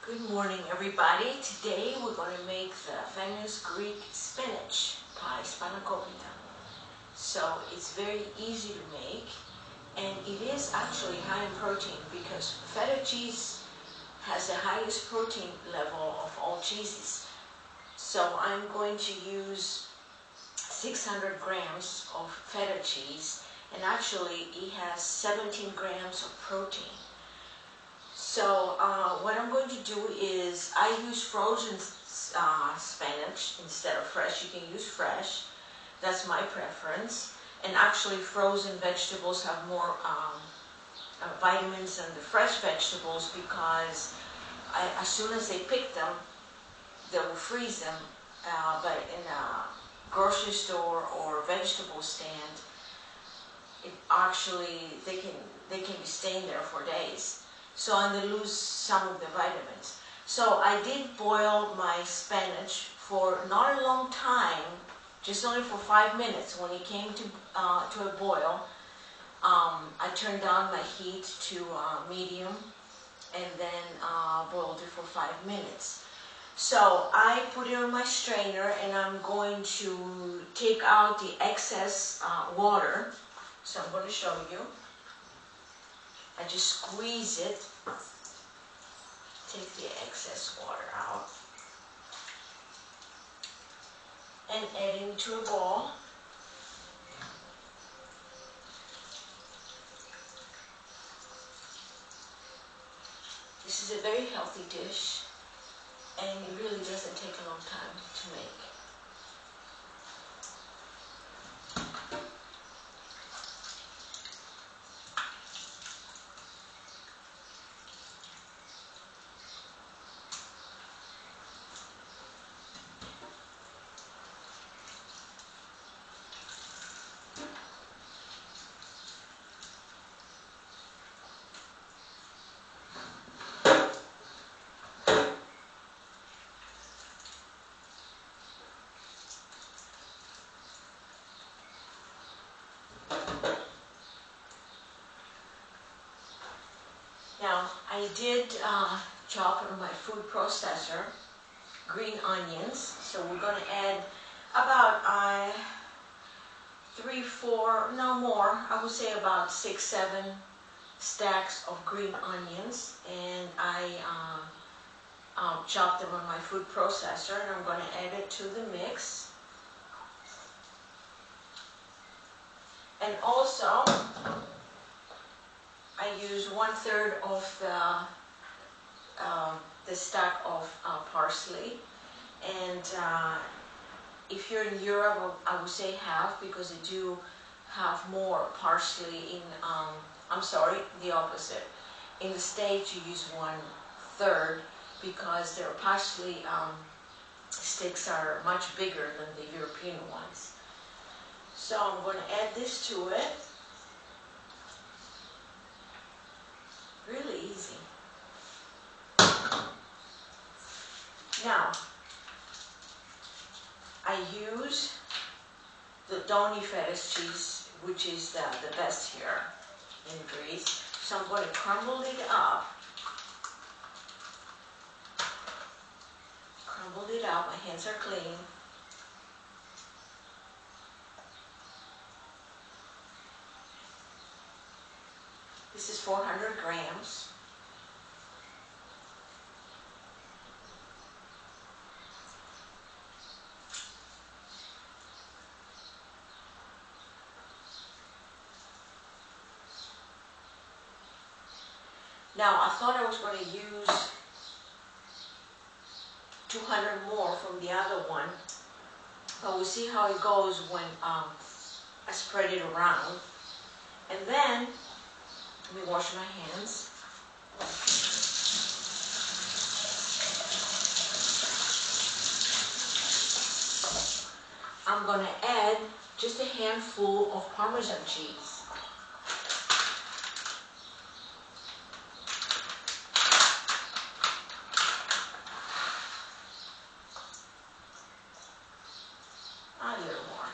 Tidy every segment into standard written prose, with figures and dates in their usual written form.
Good morning, everybody. Today we're going to make the famous Greek spinach pie, spanakopita. So it's very easy to make, and it is actually high in protein because feta cheese has the highest protein level of all cheeses. So I'm going to use 600 grams of feta cheese, and actually it has 17 grams of protein. So what I'm going to do is I use frozen spinach instead of fresh. You can use fresh. That's my preference. And actually frozen vegetables have more vitamins than the fresh vegetables because as soon as they pick them, they will freeze them. But in a grocery store or vegetable stand, they can be staying there for days. So I'm going to lose some of the vitamins. So I did boil my spinach for not a long time, just only for 5 minutes. When it came to a boil, I turned down my heat to medium and then boiled it for 5 minutes. So I put it on my strainer and I'm going to take out the excess water. So I'm going to show you. I just squeeze it, take the excess water out, and add it into a bowl. This is a very healthy dish, and it really doesn't take a long time to make. Now, I did chop on my food processor green onions, so we're going to add about 3, 4, no more, I would say about 6, 7 stacks of green onions, and I chopped them on my food processor, and I'm going to add it to the mix. And also, I use 1/3 of the stack of parsley, and if you're in Europe, I would say half because they do have more parsley in. I'm sorry, the opposite. In the States, you use 1/3 because their parsley sticks are much bigger than the European ones. So I'm going to add this to it. Really easy. Now, I use the Donny feta cheese, which is the best here in Greece. So I'm going to crumble it up. Crumbled it up. My hands are clean. This is 400 grams. Now, I thought I was going to use 200 more from the other one, but we'll see how it goes when I spread it around. And then, let me wash my hands. I'm going to add just a handful of Parmesan cheese. A little more.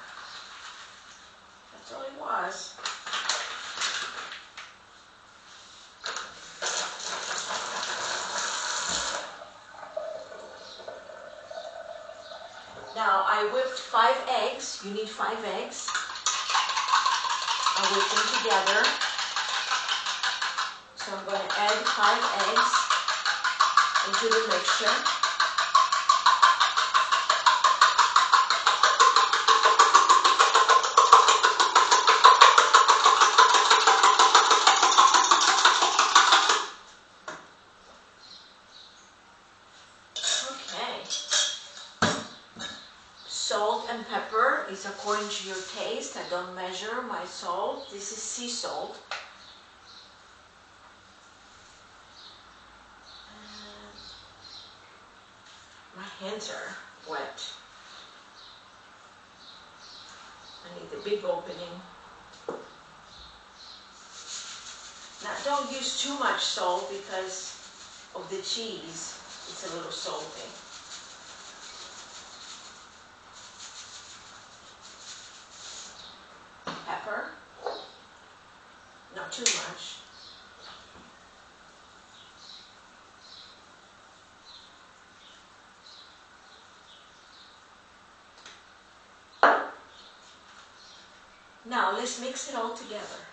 That's all it was. I whipped 5 eggs. You need 5 eggs. I whipped them together. So I'm going to add 5 eggs into the mixture. Salt and pepper is according to your taste. I don't measure my salt. This is sea salt. My hands are wet. I need the big opening. Now don't use too much salt because of the cheese. It's a little salty. Pepper. Not too much. Now let's mix it all together.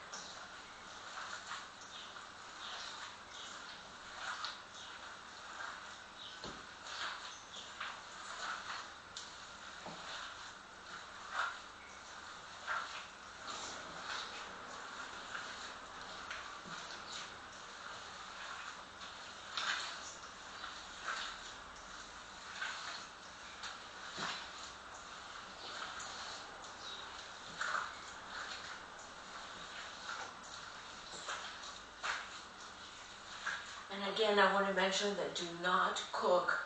And again, I want to mention that do not cook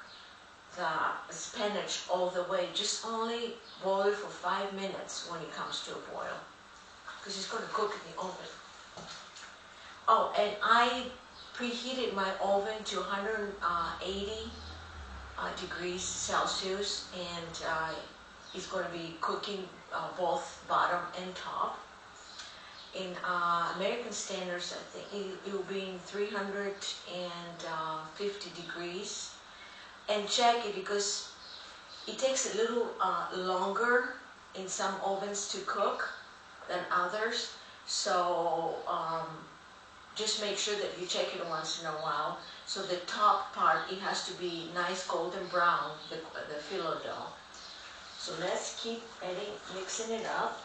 the spinach all the way. Just only boil it for 5 minutes when it comes to a boil, because it's going to cook in the oven. Oh, and I preheated my oven to 180 degrees Celsius, and it's going to be cooking both bottom and top. In American standards, I think it will be in 350 degrees. And check it, because it takes a little longer in some ovens to cook than others. So just make sure that you check it once in a while. So the top part, it has to be nice golden brown, the filo dough. So let's keep mixing it up.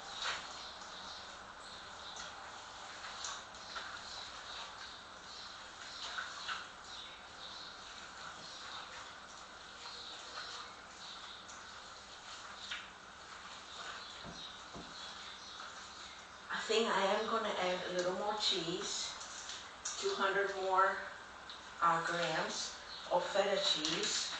I think I am going to add a little more cheese, 200 more grams of feta cheese.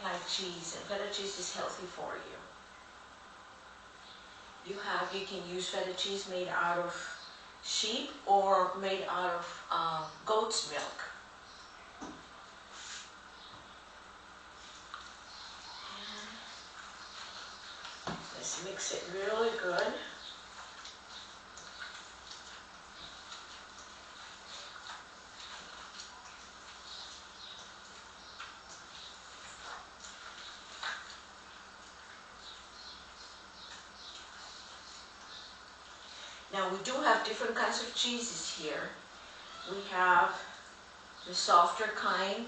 Like cheese, and feta cheese is healthy for you. You can use feta cheese made out of sheep or made out of goat's milk. Let's mix it really good. Now we do have different kinds of cheeses here. We have the softer kind,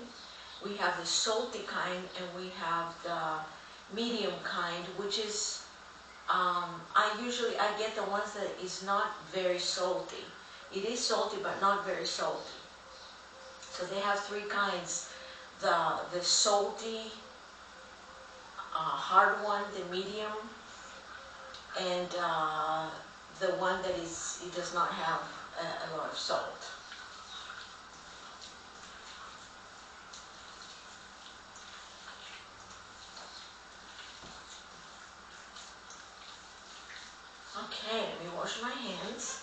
we have the salty kind, and we have the medium kind, which is, I get the ones that is not very salty. It is salty, but not very salty. So they have 3 kinds: the salty, hard one, the medium, and the one that it does not have a lot of salt. Okay, let me wash my hands.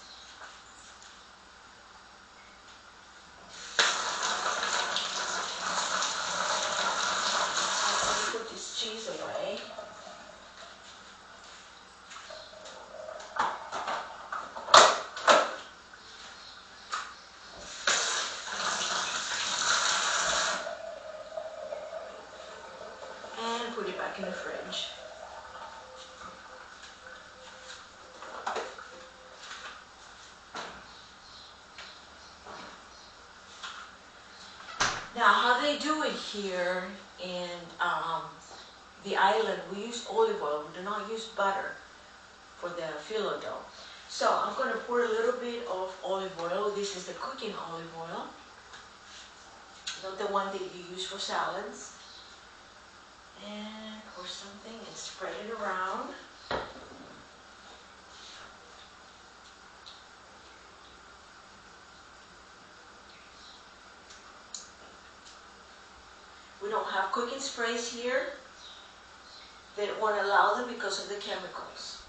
Let me put this cheese away. and put it back in the fridge. Now, how they do it here in the island, we use olive oil. We do not use butter for the filo dough. So I'm going to pour a little bit of olive oil. This is the cooking olive oil, not the one that you use for salads. And pour something and spread it around. We don't have cooking sprays here. They don't want to allow them because of the chemicals.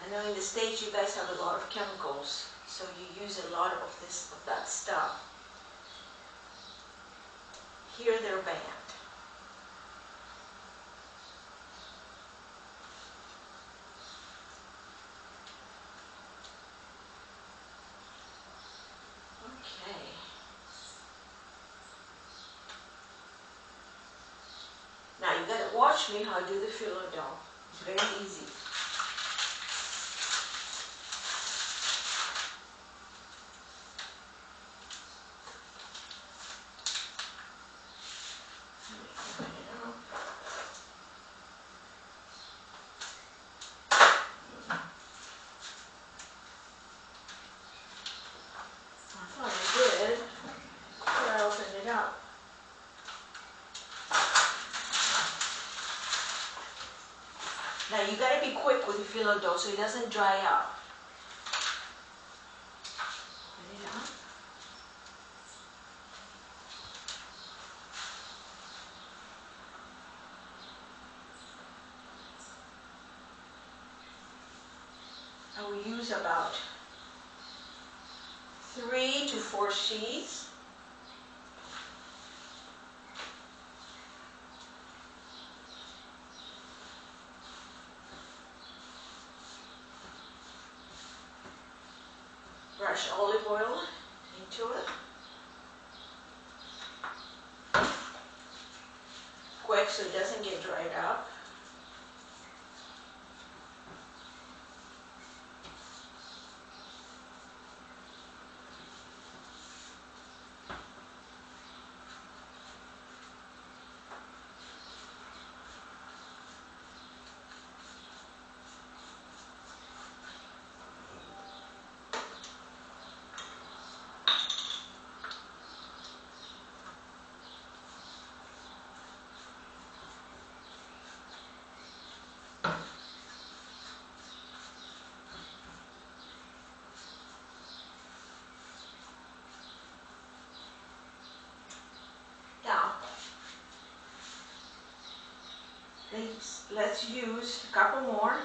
I know in the States you guys have a lot of chemicals, so you use a lot of that stuff. Here they're banned. Okay. Now you gotta watch me how I do the filo dough. It's very easy. Now you gotta be quick with the filo dough so it doesn't dry out. Put it on. I will use about 3 to 4 sheets. Brush olive oil into it. Quick so it doesn't get dried up. Now, let's use a couple more.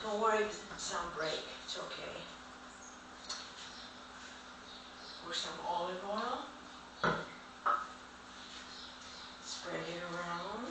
Don't worry if some break, it's okay. Pour some olive oil. Spread it around.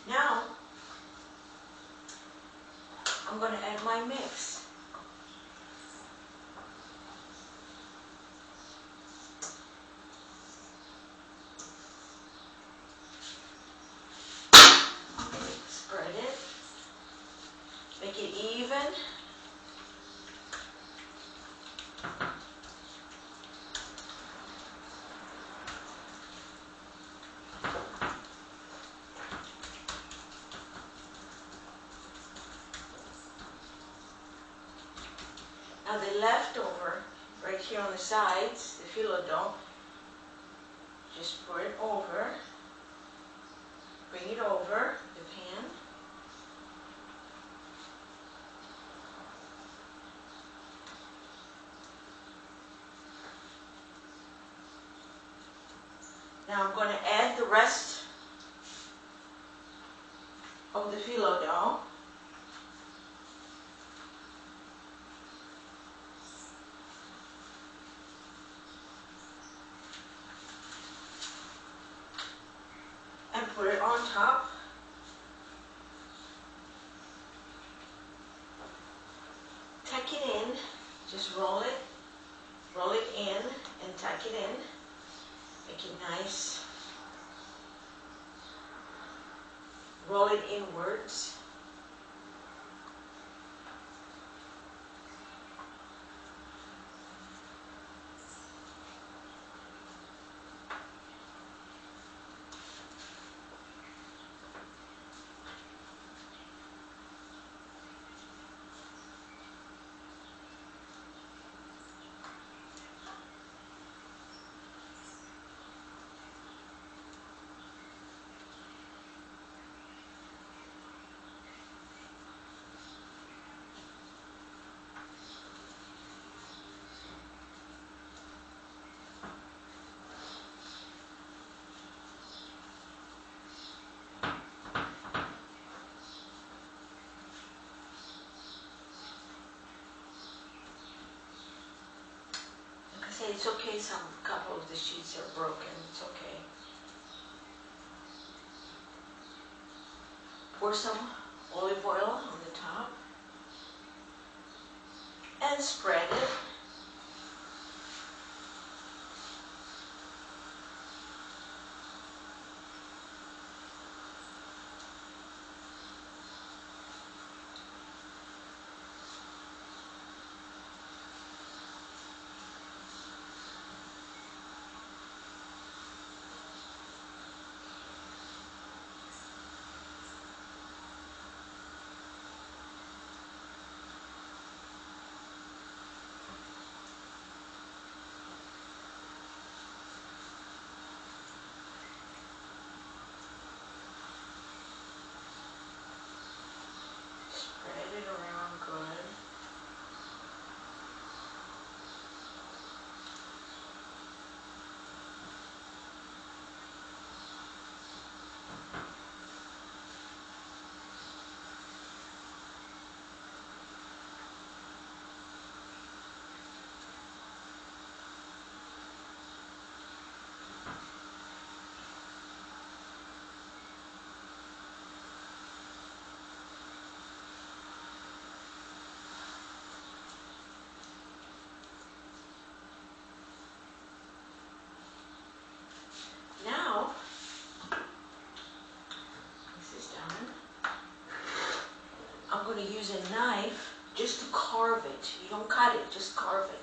Now, I'm going to add my mix. the leftover right here on the sides, the filo dough. Just pour it over. Bring it over the pan. Now I'm going to add the rest of the filo dough. And put it on top. Tuck it in. Just roll it in and tuck it in. Make it nice. Roll it inwards. Say it's okay, some couple of the sheets are broken, it's okay. Pour some olive oil on the top and spread it. Spread it around good. Now, this is done. I'm going to use a knife just to carve it. You don't cut it, just carve it.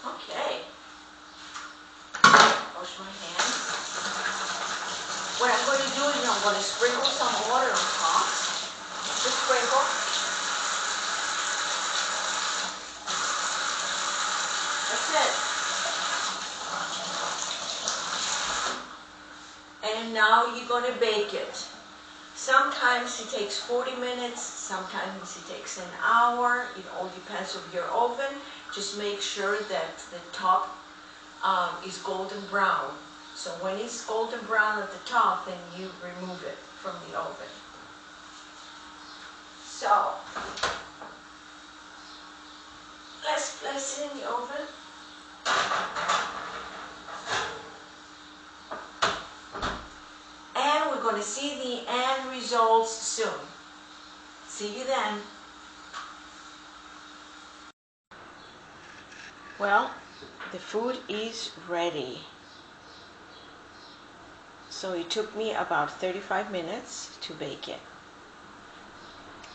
Okay. Wash my hands. What I'm going to do is I'm going to sprinkle some water on top. Just sprinkle. That's it. And now you're going to bake it. Sometimes it takes 40 minutes, sometimes it takes an hour. It all depends on your oven. Just make sure that the top is golden brown. So when it's golden brown at the top, then you remove it from the oven. So let's place it in the oven. And we're going to see the end results soon. See you then. Well, the food is ready. So it took me about 35 minutes to bake it.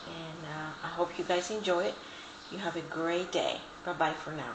And I hope you guys enjoy it. You have a great day. Bye-bye for now.